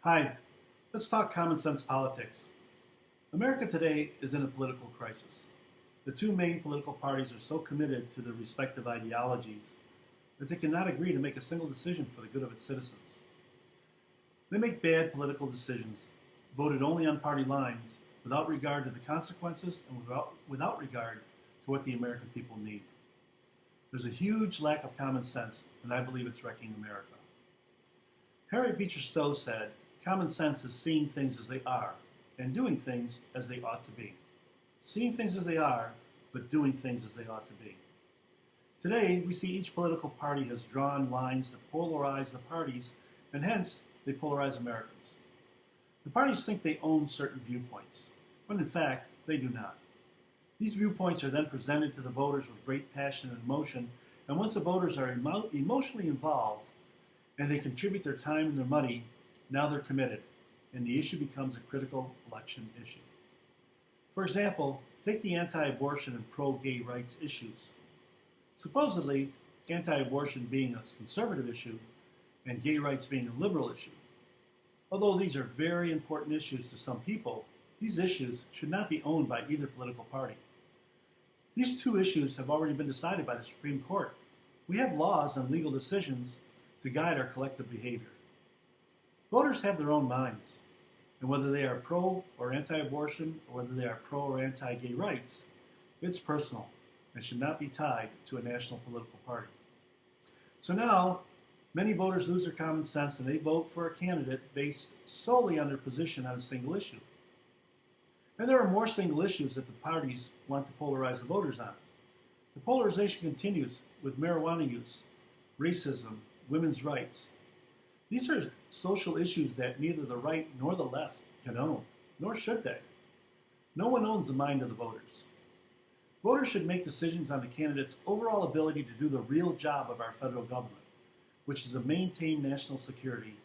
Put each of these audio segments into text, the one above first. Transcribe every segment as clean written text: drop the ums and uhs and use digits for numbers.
Hi, let's talk common sense politics. America today is in a political crisis. The two main political parties are so committed to their respective ideologies that they cannot agree to make a single decision for the good of its citizens. They make bad political decisions, voted only on party lines, without regard to the consequences and without regard to what the American people need. There's a huge lack of common sense, and I believe it's wrecking America. Harriet Beecher Stowe said, "Common sense is seeing things as they are and doing things as they ought to be." Seeing things as they are, but doing things as they ought to be. Today, we see each political party has drawn lines that polarize the parties, and hence, they polarize Americans. The parties think they own certain viewpoints, when in fact, they do not. These viewpoints are then presented to the voters with great passion and emotion, and once the voters are emotionally involved, and they contribute their time and their money, now they're committed, and the issue becomes a critical election issue. For example, take the anti-abortion and pro-gay rights issues. Supposedly, anti-abortion being a conservative issue and gay rights being a liberal issue. Although these are very important issues to some people, these issues should not be owned by either political party. These two issues have already been decided by the Supreme Court. We have laws and legal decisions to guide our collective behavior. Voters have their own minds, and whether they are pro or anti-abortion, or whether they are pro or anti-gay rights, it's personal and should not be tied to a national political party. So now, many voters lose their common sense and they vote for a candidate based solely on their position on a single issue. And there are more single issues that the parties want to polarize the voters on. The polarization continues with marijuana use, racism, women's rights. These are social issues that neither the right nor the left can own, nor should they. No one owns the mind of the voters. Voters should make decisions on the candidate's overall ability to do the real job of our federal government, which is to maintain national security,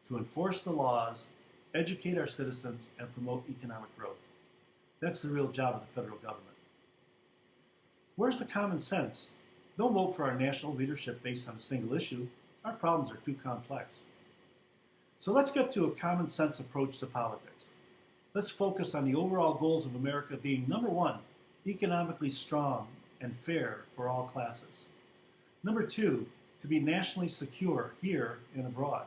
to enforce the laws, educate our citizens, and promote economic growth. That's the real job of the federal government. Where's the common sense? Don't vote for our national leadership based on a single issue. Our problems are too complex. So let's get to a common sense approach to politics. Let's focus on the overall goals of America being, number one, economically strong and fair for all classes. Number two, to be nationally secure here and abroad.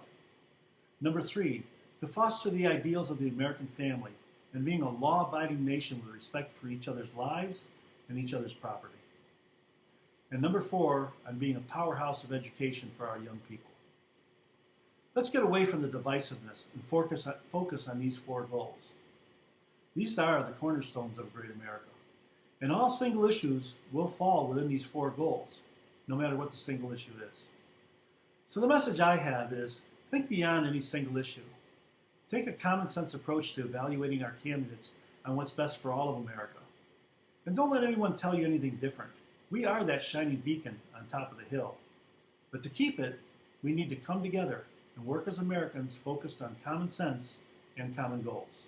Number three, to foster the ideals of the American family and being a law-abiding nation with respect for each other's lives and each other's property. And number four, on being a powerhouse of education for our young people. Let's get away from the divisiveness and focus on these four goals. These are the cornerstones of a great America. And all single issues will fall within these four goals, no matter what the single issue is. So the message I have is, think beyond any single issue. Take a common sense approach to evaluating our candidates on what's best for all of America. And don't let anyone tell you anything different. We are that shining beacon on top of the hill. But to keep it, we need to come together and work as Americans focused on common sense and common goals.